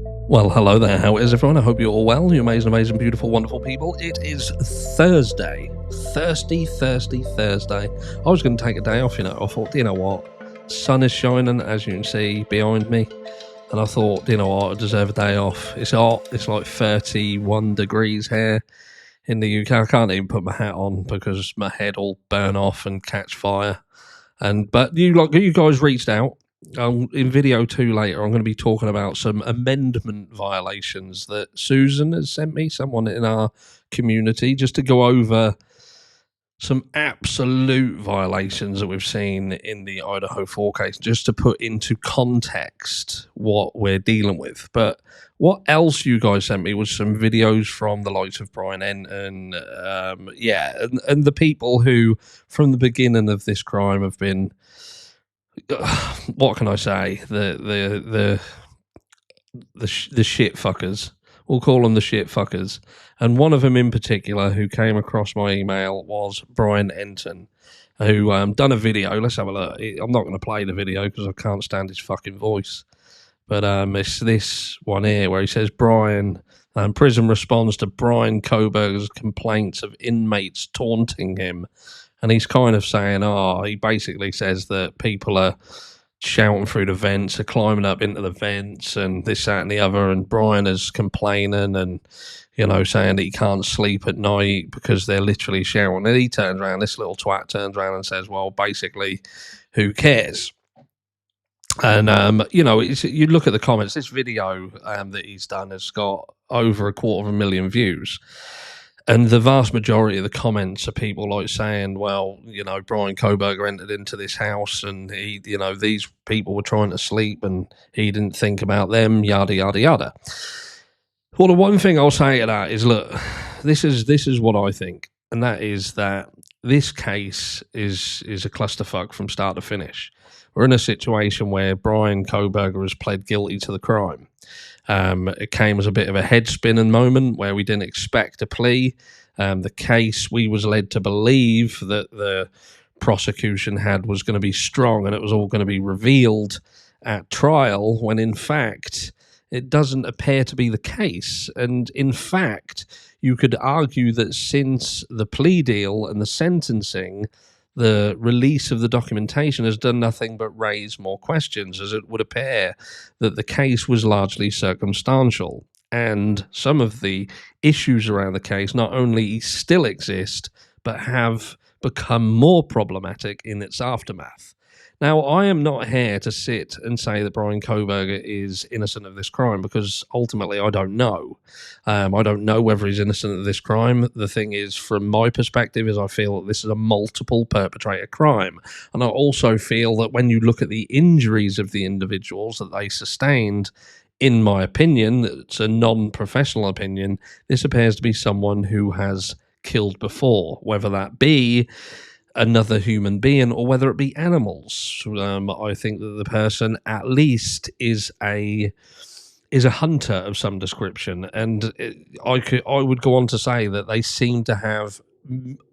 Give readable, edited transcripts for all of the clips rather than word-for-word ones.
Well, hello there. How is everyone? I hope you're all well. You amazing, beautiful, wonderful people. It is Thursday. Thursday. I was going to take a day off, I thought, you know what? Sun is shining, as you can see behind me. And I thought, you know what? I deserve a day off. It's hot. It's like 31 degrees here in the UK. I can't even put my hat on because my head will burn off and catch fire. But you guys reached out. In video 2 later, I'm going to be talking about some amendment violations that Susan has sent me, someone in our community, just to go over some absolute violations that we've seen in the Idaho 4 case, just to put into context what we're dealing with. But what else you guys sent me was some videos from the likes of Brian Entin, and the people who, from the beginning of this crime, have been... what can I say? The shit fuckers. We'll call them the shit fuckers. And one of them in particular who came across my email was Brian Entin, who done a video. Let's have a look. I'm not going to play the video because I can't stand his fucking voice. But it's this one here where he says, Brian, prison responds to Bryan Kohberger's complaints of inmates taunting him. And he's kind of saying, he basically says that people are shouting through the vents, are climbing up into the vents and this, that and the other. And Brian is complaining and, saying that he can't sleep at night because they're literally shouting. And he turns around, this little twat turns around and says, well, basically, who cares? And, you look at the comments, this video that he's done has got over 250,000 views. And the vast majority of the comments are people like saying, well, Bryan Kohberger entered into this house and he, these people were trying to sleep and he didn't think about them, yada, yada, yada. Well, the one thing I'll say to that is, look, this is what I think. And that is that this case is a clusterfuck from start to finish. We're in a situation where Bryan Kohberger has pled guilty to the crime. It came as a bit of a head-spinning moment where we didn't expect a plea. The case we was led to believe that the prosecution had was going to be strong and it was all going to be revealed at trial, when in fact it doesn't appear to be the case. And in fact, you could argue that since the plea deal and the sentencing, the release of the documentation has done nothing but raise more questions, as it would appear that the case was largely circumstantial. And some of the issues around the case not only still exist, but have become more problematic in its aftermath. Now, I am not here to sit and say that Bryan Kohberger is innocent of this crime, because ultimately I don't know. I don't know whether he's innocent of this crime. The thing is, from my perspective, is I feel that this is a multiple perpetrator crime. And I also feel that when you look at the injuries of the individuals that they sustained, in my opinion, it's a non-professional opinion, this appears to be someone who has killed before, whether that be another human being or whether it be animals. I think that the person at least is a hunter of some description, and I would go on to say that they seem to have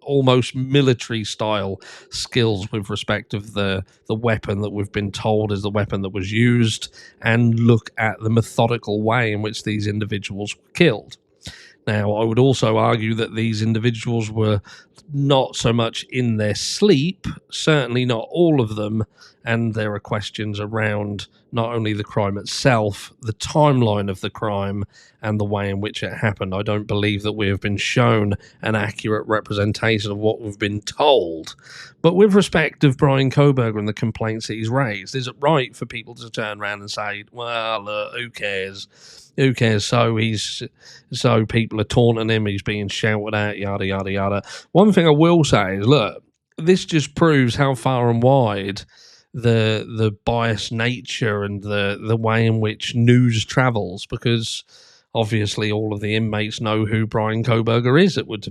almost military style skills with respect of the weapon that we've been told is the weapon that was used, and look at the methodical way in which these individuals were killed. Now, I would also argue that these individuals were not so much in their sleep, certainly not all of them, and there are questions around not only the crime itself, the timeline of the crime, and the way in which it happened. I don't believe that we have been shown an accurate representation of what we've been told. But with respect of Bryan Kohberger and the complaints that he's raised, is it right for people to turn around and say, well, who cares? Who cares? So people are taunting him, he's being shouted at, yada, yada, yada. One thing I will say is, look, this just proves how far and wide the biased nature and the way in which news travels, because obviously all of the inmates know who Bryan Kohberger is, it would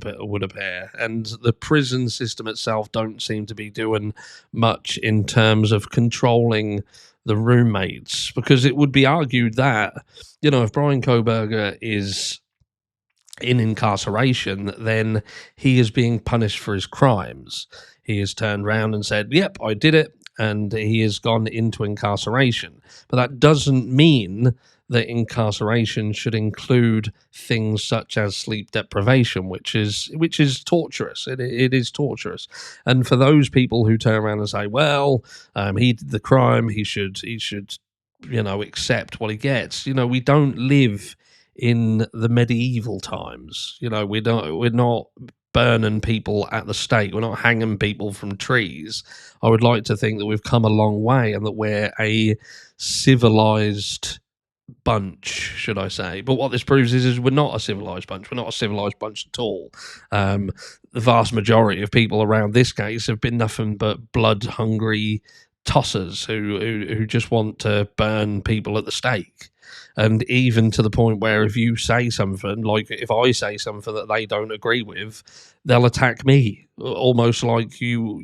appear, and the prison system itself don't seem to be doing much in terms of controlling the roommates, because it would be argued that, if Bryan Kohberger is in incarceration, then he is being punished for his crimes. He has turned around and said, yep, I did it, and he has gone into incarceration. But that doesn't mean that incarceration should include things such as sleep deprivation, which is torturous. It is torturous. And for those people who turn around and say, well, he did the crime, he should accept what he gets. We don't live in the medieval times. We're not burning people at the stake. We're not hanging people from trees. I would like to think that we've come a long way and that we're a civilized bunch, should I say. But what this proves is we're not a civilized bunch. We're not a civilized bunch at all. The vast majority of people around this case have been nothing but blood-hungry tossers who just want to burn people at the stake. And even to the point where if you say something, like if I say something that they don't agree with, they'll attack me, almost like you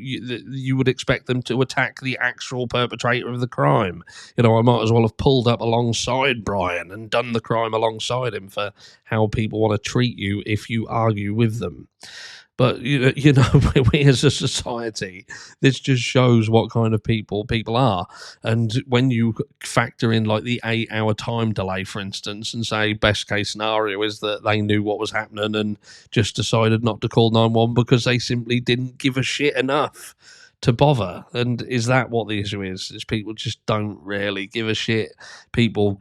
would expect them to attack the actual perpetrator of the crime. I might as well have pulled up alongside Brian and done the crime alongside him for how people want to treat you if you argue with them. But, we as a society, this just shows what kind of people are. And when you factor in like the 8-hour time delay, for instance, and say best case scenario is that they knew what was happening and just decided not to call 911 because they simply didn't give a shit enough to bother. And is that what the issue is? Is people just don't really give a shit. People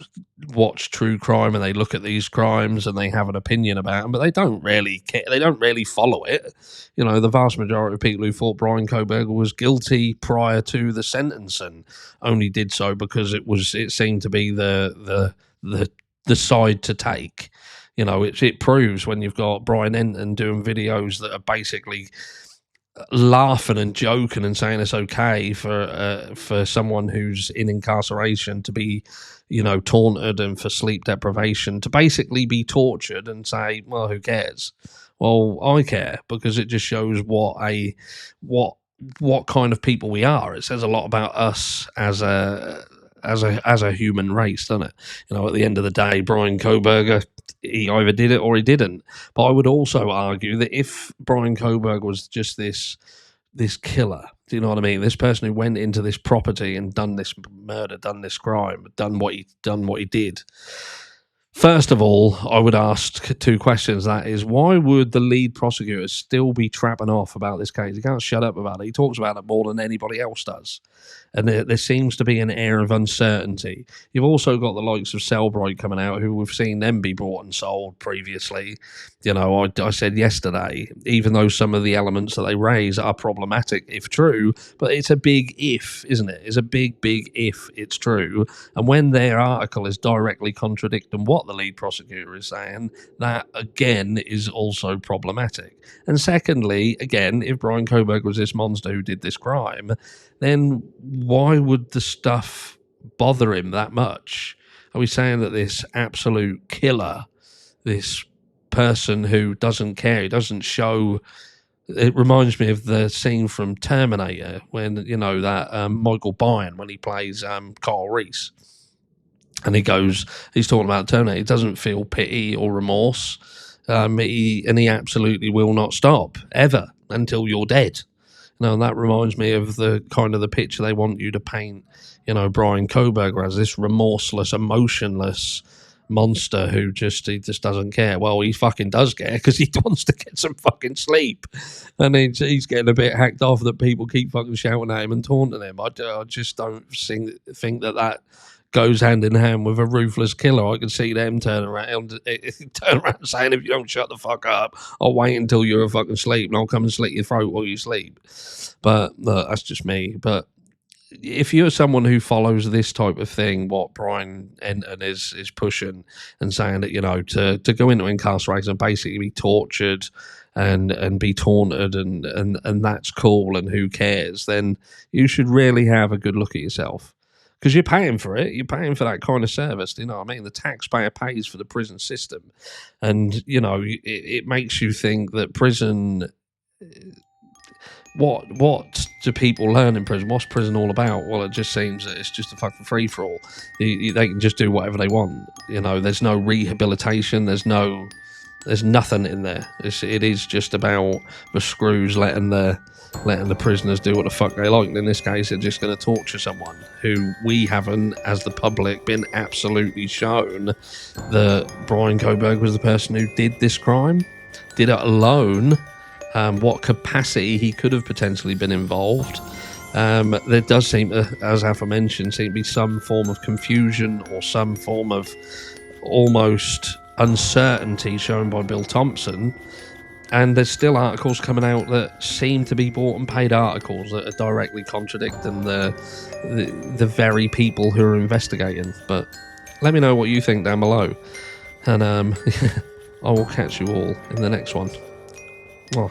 watch true crime and they look at these crimes and they have an opinion about them, but they don't really care. They don't really follow it. The vast majority of people who thought Bryan Kohberger was guilty prior to the sentencing only did so because it seemed to be the side to take. It proves when you've got Brian Entin doing videos that are basically laughing and joking and saying it's okay for someone who's in incarceration to be taunted and for sleep deprivation to basically be tortured, and say, well, who cares? Well, I care, because it just shows what kind of people we are. It says a lot about us as a human race, doesn't it? At the end of the day, Bryan Kohberger, he either did it or he didn't. But I would also argue that if Bryan Kohberger was just this killer, do you know what I mean? This person who went into this property and done this murder, done this crime, done what he did. First of all, I would ask two questions. That is, why would the lead prosecutor still be trapping off about this case? He can't shut up about it. He talks about it more than anybody else does. And there seems to be an air of uncertainty. You've also got the likes of Cellbrite coming out, who we've seen them be bought and sold previously. I said yesterday, even though some of the elements that they raise are problematic if true, but it's a big if, isn't it? It's a big if it's true. And when their article is directly contradicting what the lead prosecutor is saying, that again is also problematic. And secondly, again, if Bryan Kohberger was this monster who did this crime, then why would the stuff bother him that much? Are we saying that this absolute killer, this person who doesn't care, he doesn't show... It reminds me of the scene from Terminator when, that Michael Biehn, when he plays Kyle Reese. And he's talking about Terminator. He doesn't feel pity or remorse. He absolutely will not stop, ever, until you're dead. And that reminds me of the kind of the picture they want you to paint, Bryan Kohberger as this remorseless, emotionless monster who he just doesn't care. Well, he fucking does care, because he wants to get some fucking sleep. And he's getting a bit hacked off that people keep fucking shouting at him and taunting him. I just don't think that goes hand in hand with a ruthless killer. I can see them turn around saying, if you don't shut the fuck up, I'll wait until you're fucking asleep and I'll come and slit your throat while you sleep. But look, that's just me. But if you're someone who follows this type of thing, what Brian Entin is pushing and saying that, to go into incarceration and basically be tortured and be taunted and that's cool and who cares, then you should really have a good look at yourself. Because you're paying for it. You're paying for that kind of service. Do you know what I mean? The taxpayer pays for the prison system. And, it makes you think that prison... What do people learn in prison? What's prison all about? Well, it just seems that it's just a fucking free-for-all. They can just do whatever they want. There's no rehabilitation. There's no There's nothing in there. It is just about the screws letting the prisoners do what the fuck they like. And in this case, they're just going to torture someone who we haven't, as the public, been absolutely shown that Bryan Kohberger was the person who did this crime, did it alone, what capacity he could have potentially been involved. There does seem to, as aforementioned, seem to be some form of confusion or some form of almost uncertainty shown by Bill Thompson, and there's still articles coming out that seem to be bought and paid articles that are directly contradicting the very people who are investigating. But let me know what you think down below, and I will catch you all in the next one. Mwah.